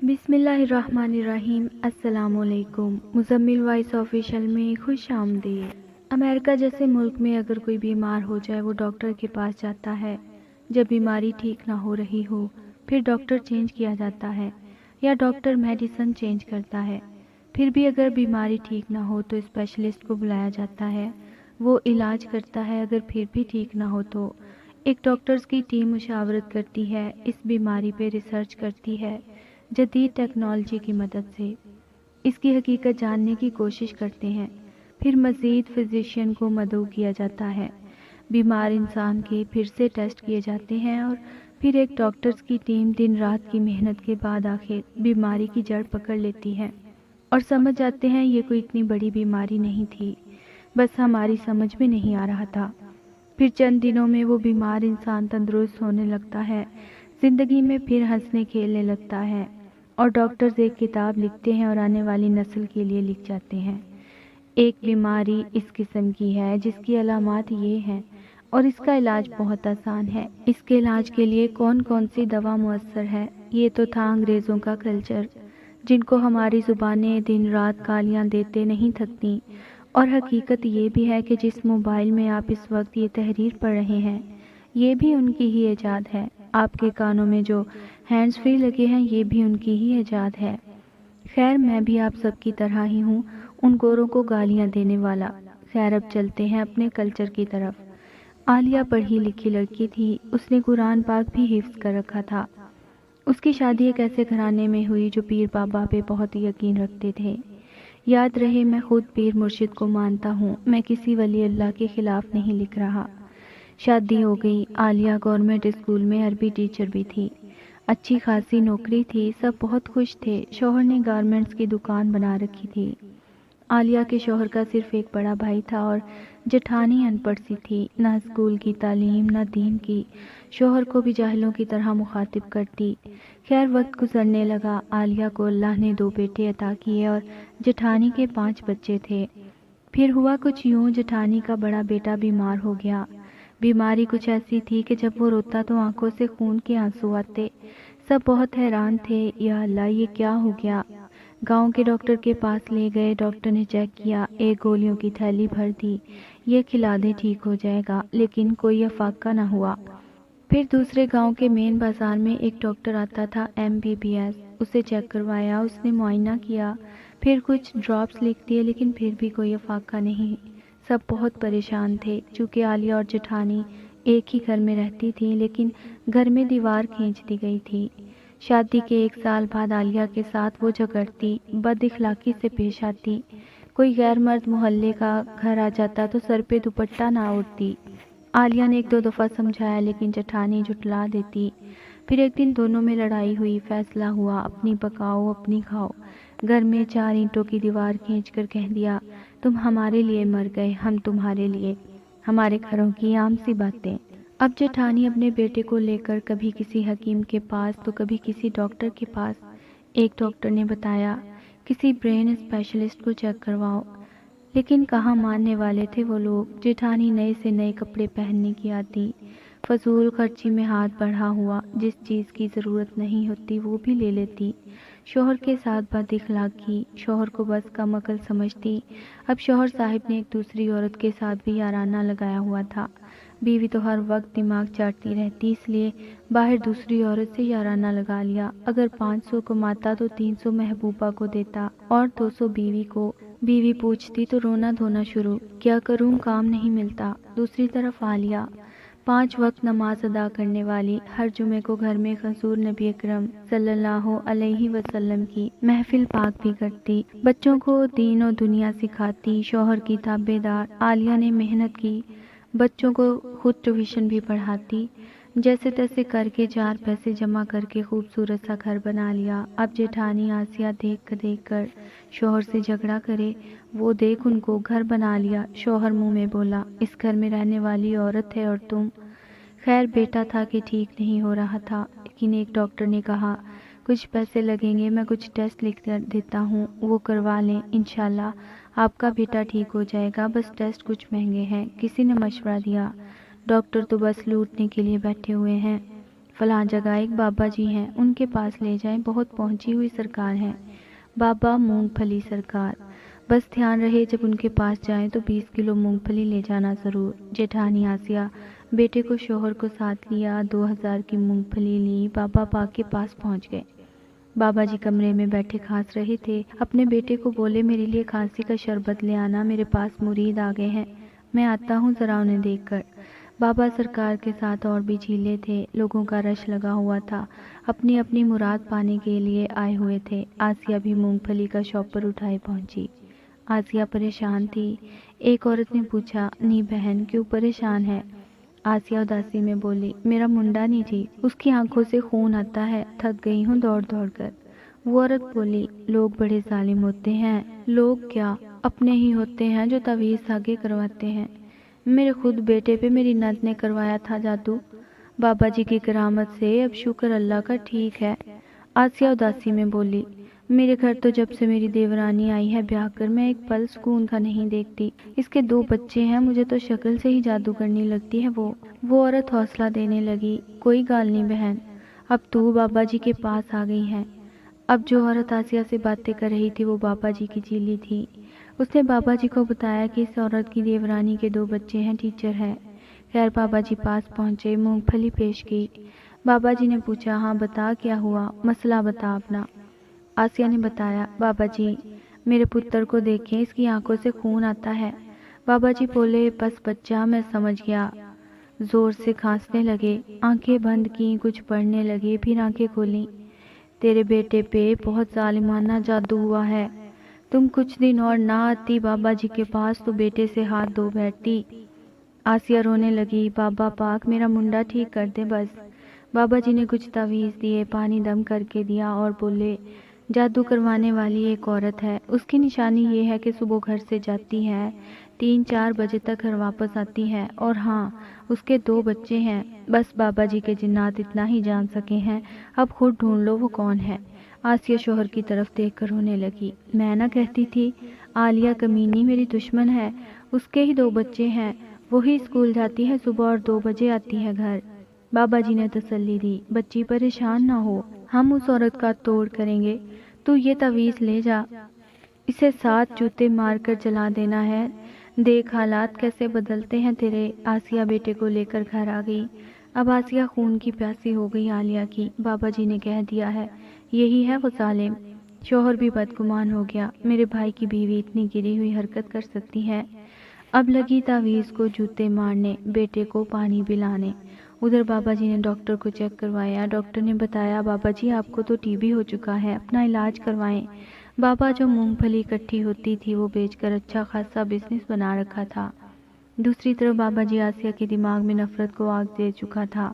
بسم اللہ الرحمن الرحیم۔ السلام علیکم۔ مزمل وائس آفیشل میں خوش آمدید۔ امریکہ جیسے ملک میں اگر کوئی بیمار ہو جائے وہ ڈاکٹر کے پاس جاتا ہے، جب بیماری ٹھیک نہ ہو رہی ہو پھر ڈاکٹر چینج کیا جاتا ہے یا ڈاکٹر میڈیسن چینج کرتا ہے۔ پھر بھی اگر بیماری ٹھیک نہ ہو تو اسپیشلسٹ کو بلایا جاتا ہے، وہ علاج کرتا ہے۔ اگر پھر بھی ٹھیک نہ ہو تو ایک ڈاکٹرز کی ٹیم مشاورت کرتی ہے، اس بیماری پہ ریسرچ کرتی ہے، جدید ٹیکنالوجی کی مدد سے اس کی حقیقت جاننے کی کوشش کرتے ہیں۔ پھر مزید فزیشین کو مدعو کیا جاتا ہے، بیمار انسان کے پھر سے ٹیسٹ کیے جاتے ہیں اور پھر ایک ڈاکٹرز کی ٹیم دن رات کی محنت کے بعد آخر بیماری کی جڑ پکڑ لیتی ہے اور سمجھ جاتے ہیں یہ کوئی اتنی بڑی بیماری نہیں تھی، بس ہماری سمجھ میں نہیں آ رہا تھا۔ پھر چند دنوں میں وہ بیمار انسان تندرست ہونے لگتا ہے، زندگی میں پھر ہنسنے کھیلنے لگتا ہے، اور ڈاکٹرز ایک کتاب لکھتے ہیں اور آنے والی نسل کے لیے لکھ جاتے ہیں۔ ایک بیماری اس قسم کی ہے جس کی علامات یہ ہیں اور اس کا علاج بہت آسان ہے۔ اس کے علاج کے لیے کون کون سی دوا مؤثر ہے؟ یہ تو تھا انگریزوں کا کلچر، جن کو ہماری زبانیں دن رات گالیاں دیتے نہیں تھکتی، اور حقیقت یہ بھی ہے کہ جس موبائل میں آپ اس وقت یہ تحریر پڑھ رہے ہیں یہ بھی ان کی ہی ایجاد ہے۔ آپ کے کانوں میں جو ہینڈز فری لگے ہیں یہ بھی ان کی ہی ایجاد ہے۔ خیر، میں بھی آپ سب کی طرح ہی ہوں، ان گوروں کو گالیاں دینے والا۔ خیر، اب چلتے ہیں اپنے کلچر کی طرف۔ عالیہ پڑھی لکھی لڑکی تھی، اس نے قرآن پاک بھی حفظ کر رکھا تھا۔ اس کی شادی ایک ایسے گھرانے میں ہوئی جو پیر بابا پہ بہت یقین رکھتے تھے۔ یاد رہے، میں خود پیر مرشد کو مانتا ہوں، میں کسی ولی اللہ کے خلاف نہیں لکھ رہا۔ شادی ہو گئی۔ عالیہ گورنمنٹ اسکول میں عربی ٹیچر بھی تھی، اچھی خاصی نوکری تھی، سب بہت خوش تھے۔ شوہر نے گارمنٹس کی دکان بنا رکھی تھی۔ عالیہ کے شوہر کا صرف ایک بڑا بھائی تھا اور جٹھانی ان پڑھ سی تھی، نہ اسکول کی تعلیم نہ دین کی، شوہر کو بھی جاہلوں کی طرح مخاطب کرتی۔ خیر، وقت گزرنے لگا، عالیہ کو اللہ نے 2 بیٹے عطا کیے اور جٹھانی کے 5 بچے تھے۔ پھر ہوا کچھ یوں، جٹھانی کا بڑا بیٹا بیمار ہو گیا۔ بیماری کچھ ایسی تھی کہ جب وہ روتا تو آنکھوں سے خون کے آنسو آتے۔ سب بہت حیران تھے، یا اللہ یہ کیا ہو گیا؟ گاؤں کے ڈاکٹر کے پاس لے گئے، ڈاکٹر نے چیک کیا، ایک گولیوں کی تھیلی بھر دی، یہ کھلا دے ٹھیک ہو جائے گا، لیکن کوئی افاقہ نہ ہوا۔ پھر دوسرے گاؤں کے مین بازار میں ایک ڈاکٹر آتا تھا، MBBS، اسے چیک کروایا، اس نے معائنہ کیا، پھر کچھ ڈراپس لکھ دیے، لیکن پھر بھی کوئی افاقہ نہیں۔ سب بہت پریشان تھے، چونکہ عالیہ اور جٹھانی ایک ہی گھر میں رہتی تھی، لیکن گھر میں دیوار کھینچ دی گئی تھی۔ شادی کے 1 سال بعد عالیہ کے ساتھ وہ جھگڑتی، بد اخلاقی سے پیش آتی، کوئی غیر مرد محلے کا گھر آ جاتا تو سر پہ دوپٹہ نہ اوڑھتی۔ عالیہ نے 1-2 دفعہ سمجھایا لیکن جٹھانی جھٹلا دیتی۔ پھر ایک دن دونوں میں لڑائی ہوئی، فیصلہ ہوا اپنی پکاؤ اپنی کھاؤ۔ گھر میں 4 اینٹوں کی دیوار کھینچ کر کہہ دیا، تم ہمارے لیے مر گئے، ہم تمہارے لیے، ہمارے گھروں کی عام سی باتیں۔ اب جٹھانی اپنے بیٹے کو لے کر کبھی کسی حکیم کے پاس تو کبھی کسی ڈاکٹر کے پاس۔ ایک ڈاکٹر نے بتایا کسی برین اسپیشلسٹ کو چیک کرواؤ، لیکن کہاں ماننے والے تھے وہ لوگ۔ جٹھانی نئے سے نئے کپڑے پہننے کی عادی، فضول خرچی میں ہاتھ بڑھا ہوا، جس چیز کی ضرورت نہیں ہوتی وہ بھی لے لیتی۔ شوہر کے ساتھ بد اخلاقی، شوہر کو بس کم عقل سمجھتی۔ اب شوہر صاحب نے ایک دوسری عورت کے ساتھ بھی یارانہ لگایا ہوا تھا، بیوی تو ہر وقت دماغ چاٹتی رہتی، اس لیے باہر دوسری عورت سے یارانہ لگا لیا۔ اگر 500 کماتا تو 300 محبوبہ کو دیتا اور 200 بیوی کو۔ بیوی پوچھتی تو رونا دھونا شروع، کیا کروں کام نہیں ملتا۔ دوسری طرف عالیہ 5 وقت نماز ادا کرنے والی، ہر جمعے کو گھر میں حضور نبی اکرم صلی اللہ علیہ وسلم کی محفل پاک بھی کرتی، بچوں کو دین و دنیا سکھاتی، شوہر کی تابع دار۔ عالیہ نے محنت کی، بچوں کو خود ٹیوشن بھی پڑھاتی، جیسے تیسے کر کے 4 پیسے جمع کر کے خوبصورت سا گھر بنا لیا۔ اب جیٹھانی آسیہ دیکھ کر شوہر سے جھگڑا کرے، وہ دیکھ ان کو گھر بنا لیا۔ شوہر منہ میں بولا، اس گھر میں رہنے والی عورت ہے اور تم۔ خیر، بیٹا تھا کہ ٹھیک نہیں ہو رہا تھا، لیکن ایک ڈاکٹر نے کہا کچھ پیسے لگیں گے، میں کچھ ٹیسٹ لکھ کر دیتا ہوں، وہ کروا لیں، انشاءاللہ آپ کا بیٹا ٹھیک ہو جائے گا، بس ٹیسٹ کچھ مہنگے ہیں۔ کسی نے مشورہ دیا، ڈاکٹر تو بس لوٹنے کے لیے بیٹھے ہوئے ہیں، فلاں جگہ ایک بابا جی ہیں، ان کے پاس لے جائیں، بہت پہنچی ہوئی سرکار ہیں۔ بابا مونگ پھلی سرکار، بس دھیان رہے جب ان کے پاس جائیں تو 20 کلو مونگ پھلی لے جانا ضرور۔ جیٹھانی آسیہ بیٹے کو شوہر کو ساتھ لیا، 2000 کی مونگ پھلی لی، بابا پاک کے پاس پہنچ گئے۔ بابا جی کمرے میں بیٹھے کھانس رہے تھے، اپنے بیٹے کو بولے میرے لیے کھانسی کا شربت لے آنا، میرے پاس مرید آ گئے ہیں، میں آتا ہوں ذرا انہیں دیکھ کر۔ بابا سرکار کے ساتھ اور بھی چیلے تھے، لوگوں کا رش لگا ہوا تھا، اپنی اپنی مراد پانے کے لیے آئے ہوئے تھے۔ آسیہ بھی مونگ پھلی کا شاپر اٹھائے پہنچی۔ آسیہ پریشان تھی۔ ایک عورت نے پوچھا، نی بہن کیوں پریشان ہے؟ آسیہ اداسی میں بولی، میرا منڈا نہیں جی، اس کی آنکھوں سے خون آتا ہے، تھک گئی ہوں دوڑ دوڑ کر۔ وہ عورت بولی، لوگ بڑے ظالم ہوتے ہیں، لوگ کیا اپنے ہی ہوتے ہیں جو تعویذ دھاگے کرواتے ہیں، میرے خود بیٹے پہ میری نند نے کروایا تھا جادو، بابا جی کی کرامت سے اب شکر اللہ کا ٹھیک ہے۔ آسیہ اداسی میں بولی، میرے گھر تو جب سے میری دیورانی آئی ہے بیاہ کر میں ایک پل سکون کا نہیں دیکھتی، اس کے 2 بچے ہیں، مجھے تو شکل سے ہی جادو کرنی لگتی ہے وہ عورت حوصلہ دینے لگی، کوئی گال نہیں بہن، اب تو بابا جی کے پاس آ گئی ہے۔ اب جو عورت آسیہ سے باتیں کر رہی تھی وہ بابا جی کی چیلی تھی۔ اس نے بابا جی کو بتایا کہ اس عورت کی دیورانی کے 2 بچے ہیں، ٹیچر ہے۔ خیر بابا جی پاس پہنچے، مونگ پھلی پیش کی۔ بابا جی نے پوچھا، ہاں بتا کیا ہوا، مسئلہ بتا اپنا۔ آسیہ نے بتایا، بابا جی میرے پتر کو دیکھیں، اس کی آنکھوں سے خون آتا ہے۔ بابا جی بولے، بس بچہ میں سمجھ گیا۔ زور سے کھانسنے لگے، آنکھیں بند کی، کچھ پڑھنے لگے، پھر آنکھیں کھولیں۔ تیرے بیٹے پہ بہت ظالمانہ جادو ہوا ہے، تم کچھ دن اور نہ آتی بابا جی کے پاس تو بیٹے سے ہاتھ دھو بیٹھتی۔ آسیہ رونے لگی، بابا پاک میرا منڈا ٹھیک کر دے بس۔ بابا جی نے کچھ تعویذ دیے، پانی دم کر کے دیا اور بولے، جادو کروانے والی ایک عورت ہے، اس کی نشانی یہ ہے کہ صبح گھر سے جاتی ہے، 3-4 بجے تک گھر واپس آتی ہے، اور ہاں اس کے 2 بچے ہیں، بس بابا جی کے جنات اتنا ہی جان سکے ہیں، اب خود ڈھونڈ لو وہ کون ہے۔ آسیہ شوہر کی طرف دیکھ کر رونے لگی، میں نہ کہتی تھی عالیہ کمینی میری دشمن ہے، اس کے ہی 2 بچے ہیں، وہی اسکول جاتی ہے صبح اور 2 بجے آتی ہے گھر۔ بابا جی نے تسلی دی، بچی پریشان نہ ہو، ہم اس عورت کا توڑ کریں گے، تو یہ تعویذ لے جا، اسے 7 جوتے مار کر جلا دینا ہے، دیکھ حالات کیسے بدلتے ہیں تیرے۔ آسیہ بیٹے کو لے کر گھر آ گئی۔ اب آسیہ خون کی پیاسی ہو گئی عالیہ کی، بابا جی نے کہہ دیا ہے یہی ہے وہ ظالم۔ شوہر بھی بدگمان ہو گیا، میرے بھائی کی بیوی اتنی گری ہوئی حرکت کر سکتی ہے۔ اب لگی تعویذ کو جوتے مارنے، بیٹے کو پانی پلانے۔ ادھر بابا جی نے ڈاکٹر کو چیک کروایا، ڈاکٹر نے بتایا، بابا جی آپ کو تو ٹی بی ہو چکا ہے، اپنا علاج کروائیں۔ بابا جو مونگ پھلی اکٹھی ہوتی تھی وہ بیچ کر اچھا خاصا بزنس بنا رکھا تھا۔ دوسری طرف بابا جی آسیہ کے دماغ میں نفرت کو آگ دے چکا تھا۔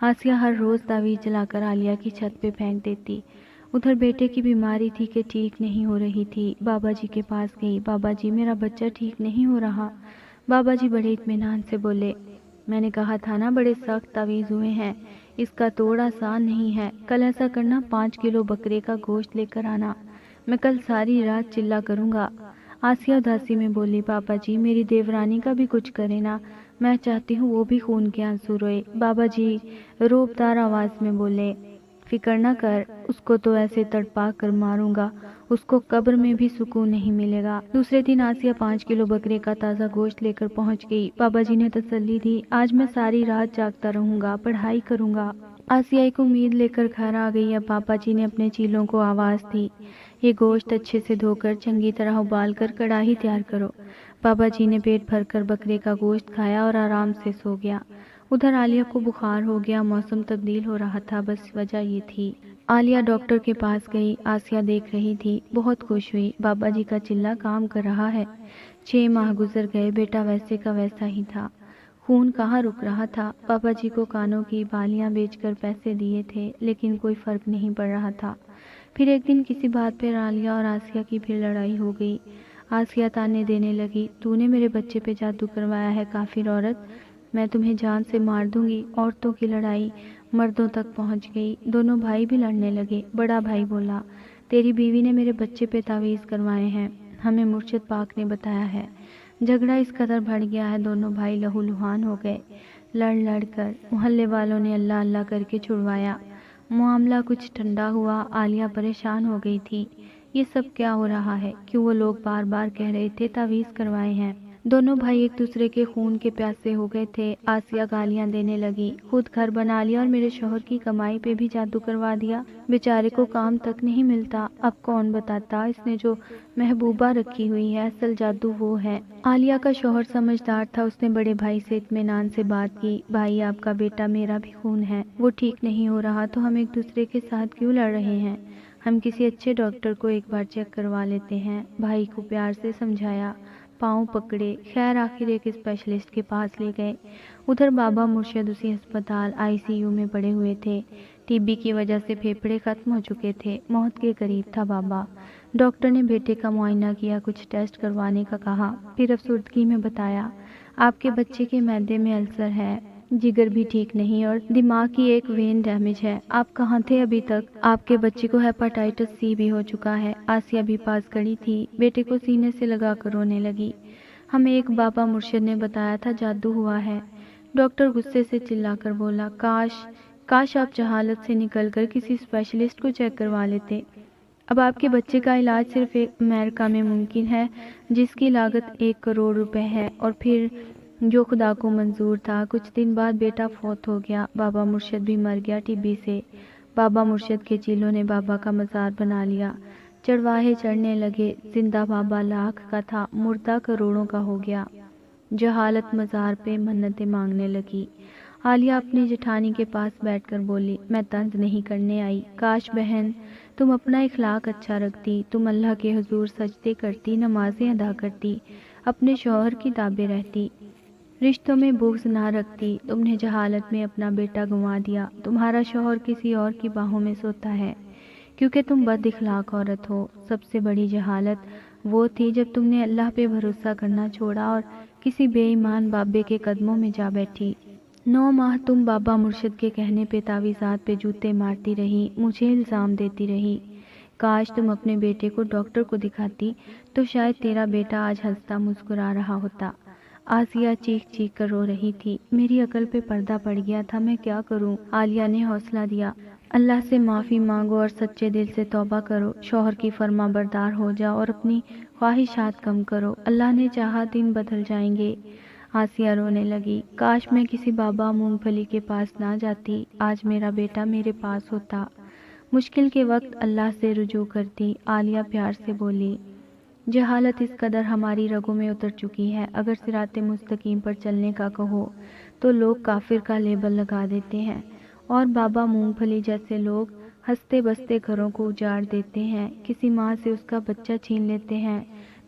آسیہ ہر روز تعویذ جلا کر عالیہ کی چھت پہ پھینک دیتی۔ ادھر بیٹے کی بیماری تھی کہ ٹھیک نہیں ہو رہی تھی، بابا جی کے پاس گئی، بابا جی میرا بچہ ٹھیک نہیں ہو رہا۔ بابا جی بڑے اطمینان سے بولے، میں نے کہا تھا نا بڑے سخت تعویذ ہوئے ہیں، اس کا توڑ آسان نہیں ہے، کل ایسا کرنا 5 کلو بکرے کا گوشت لے کر آنا، میں کل ساری رات چلا کروں گا۔ آسیہ اداسی میں بولی، بابا جی میری دیورانی کا بھی کچھ کرے نا، میں چاہتی ہوں وہ بھی خون کے آنسو روئے۔ بابا جی روبدار آواز میں بولے، فکر نہ کر، اس کو تو ایسے تڑپا کر ماروں گا، اس کو قبر میں بھی سکون نہیں ملے گا۔ دوسرے دن آسیہ 5 کلو بکرے کا تازہ گوشت لے کر پہنچ گئی۔ بابا جی نے تسلی دی، آج میں ساری رات جاگتا رہوں گا، پڑھائی کروں گا۔ آسیہ ایک امید لے کر گھر آ گئی۔ اب بابا جی نے اپنے چیلوں کو آواز دی، یہ گوشت اچھے سے دھو کر چنگی طرح ابال کر کڑاہی تیار کرو۔ بابا جی نے پیٹ بھر کر بکرے کا گوشت کھایا اور آرام سے سو گیا۔ ادھر عالیہ کو بخار ہو گیا، موسم تبدیل ہو رہا تھا، بس وجہ یہ تھی۔ عالیہ ڈاکٹر کے پاس گئی، آسیہ دیکھ رہی تھی، بہت خوش ہوئی، بابا جی کا چلہ کام کر رہا ہے۔ 6 ماہ گزر گئے، بیٹا ویسے کا ویسا ہی تھا، خون کہاں رک رہا تھا۔ بابا جی کو کانوں کی بالیاں بیچ کر پیسے دیے تھے، لیکن کوئی فرق نہیں پڑ رہا تھا۔ پھر ایک دن کسی بات پر عالیہ اور آسیہ کی پھر لڑائی ہو گئی۔ آسیہ تانے دینے لگی، تو نے میرے بچے پہ جادو کروایا ہے کافر عورت، میں تمہیں جان سے مار دوں گی۔ عورتوں کی لڑائی مردوں تک پہنچ گئی، دونوں بھائی بھی لڑنے لگے۔ بڑا بھائی بولا، تیری بیوی نے میرے بچے پہ تعویذ کروائے ہیں، ہمیں مرشد پاک نے بتایا ہے۔ جھگڑا اس قدر بڑھ گیا ہے، دونوں بھائی لہو لہان ہو گئے۔ لڑ لڑ کر محلے والوں نے اللہ اللہ کر کے چھڑوایا۔ معاملہ کچھ ٹھنڈا ہوا۔ عالیہ پریشان ہو گئی تھی، یہ سب کیا ہو رہا ہے؟ کیوں وہ لوگ بار بار کہہ رہے تھے تعویذ کروائے ہیں؟ دونوں بھائی ایک دوسرے کے خون کے پیاسے ہو گئے تھے۔ آسیہ گالیاں دینے لگی، خود گھر بنا لیا اور میرے شوہر کی کمائی پہ بھی جادو کروا دیا، بیچارے کو کام تک نہیں ملتا۔ اب کون بتاتا اس نے جو محبوبہ رکھی ہوئی ہے اصل جادو وہ ہے۔ عالیہ کا شوہر سمجھدار تھا، اس نے بڑے بھائی سے اطمینان سے بات کی، بھائی آپ کا بیٹا میرا بھی خون ہے، وہ ٹھیک نہیں ہو رہا تو ہم ایک دوسرے کے ساتھ کیوں لڑ رہے ہیں؟ ہم کسی اچھے ڈاکٹر کو ایک بار چیک کروا لیتے ہیں۔ بھائی کو پیار سے سمجھایا، پاؤں پکڑے، خیر آخر ایک اسپیشلسٹ کے پاس لے گئے۔ ادھر بابا مرشد اسی ہسپتال ICU میں پڑے ہوئے تھے۔ TB کی وجہ سے پھیپھڑے ختم ہو چکے تھے، موت کے قریب تھا بابا۔ ڈاکٹر نے بیٹے کا معائنہ کیا، کچھ ٹیسٹ کروانے کا کہا، پھر افسردگی میں بتایا آپ کے بچے کے معدے میں السر ہے، جگر بھی ٹھیک نہیں اور دماغ کی ایک وین ڈیمیج ہے۔ آپ کہاں تھے ابھی تک؟ آپ کے بچے کو ہیپاٹائٹس C بھی ہو چکا ہے۔ آسیہ بھی پاس کھڑی تھی، بیٹے کو سینے سے لگا کر رونے لگی۔ ہمیں ایک بابا مرشد نے بتایا تھا جادو ہوا ہے۔ ڈاکٹر غصے سے چلا کر بولا، کاش آپ جہالت سے نکل کر کسی اسپیشلسٹ کو چیک کروا لیتے۔ اب آپ کے بچے کا علاج صرف امریکہ میں ممکن ہے، جس کی لاگت 1 کروڑ روپے ہے، اور پھر جو خدا کو منظور تھا۔ کچھ دن بعد بیٹا فوت ہو گیا، بابا مرشد بھی مر گیا TB سے۔ بابا مرشد کے چیلوں نے بابا کا مزار بنا لیا، چڑواہے چڑھنے لگے، زندہ بابا لاکھ کا تھا، مردہ کروڑوں کا ہو گیا۔ جہالت مزار پہ منتیں مانگنے لگی۔ عالیہ اپنی جٹھانی کے پاس بیٹھ کر بولی، میں طنز نہیں کرنے آئی، کاش بہن تم اپنا اخلاق اچھا رکھتی، تم اللہ کے حضور سجدے کرتی، نمازیں ادا کرتی، اپنے شوہر کی تابع رہتی، رشتوں میں بغض نہ رکھتی۔ تم نے جہالت میں اپنا بیٹا گنوا دیا، تمہارا شوہر کسی اور کی باہوں میں سوتا ہے کیونکہ تم بد اخلاق عورت ہو۔ سب سے بڑی جہالت وہ تھی جب تم نے اللہ پہ بھروسہ کرنا چھوڑا اور کسی بے ایمان بابے کے قدموں میں جا بیٹھی۔ 9 ماہ تم بابا مرشد کے کہنے پہ تعویذات پہ جوتے مارتی رہی، مجھے الزام دیتی رہی۔ کاش تم اپنے بیٹے کو ڈاکٹر کو دکھاتی تو شاید تیرا بیٹا آج ہنستا مسکرا رہا ہوتا۔ آسیہ چیخ چیخ کر رو رہی تھی، میری عقل پہ پردہ پڑ گیا تھا، میں کیا کروں؟ عالیہ نے حوصلہ دیا، اللہ سے معافی مانگو اور سچے دل سے توبہ کرو، شوہر کی فرما بردار ہو جاؤ اور اپنی خواہشات کم کرو، اللہ نے چاہا دن بدل جائیں گے۔ آسیہ رونے لگی، کاش میں کسی بابا مونگ پھلی کے پاس نہ جاتی، آج میرا بیٹا میرے پاس ہوتا، مشکل کے وقت اللہ سے رجوع کرتی۔ عالیہ پیار سے بولی، جہالت اس قدر ہماری رگوں میں اتر چکی ہے، اگر صراط مستقیم پر چلنے کا کہو تو لوگ کافر کا لیبل لگا دیتے ہیں، اور بابا مونگ پھلی جیسے لوگ ہنستے بستے گھروں کو اجاڑ دیتے ہیں، کسی ماں سے اس کا بچہ چھین لیتے ہیں،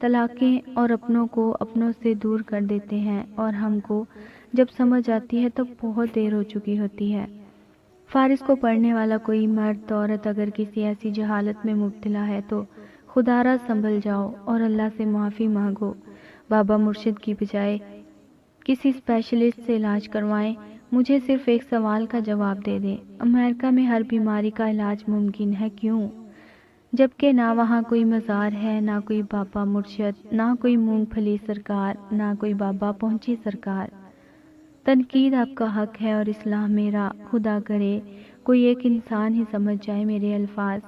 طلاقیں اور اپنوں کو اپنوں سے دور کر دیتے ہیں، اور ہم کو جب سمجھ آتی ہے تب بہت دیر ہو چکی ہوتی ہے۔ فارس کو پڑھنے والا کوئی مرد عورت اگر کسی ایسی جہالت میں مبتلا ہے تو خدا را سنبھل جاؤ اور اللہ سے معافی مانگو، بابا مرشد کی بجائے کسی اسپیشلسٹ سے علاج کروائیں۔ مجھے صرف ایک سوال کا جواب دے دیں، امریکہ میں ہر بیماری کا علاج ممکن ہے کیوں؟ جبکہ نہ وہاں کوئی مزار ہے، نہ کوئی بابا مرشد، نہ کوئی مونگ پھلی سرکار، نہ کوئی بابا پہنچی سرکار۔ تنقید آپ کا حق ہے اور اصلاح میرا، خدا کرے کوئی ایک انسان ہی سمجھ جائے میرے الفاظ۔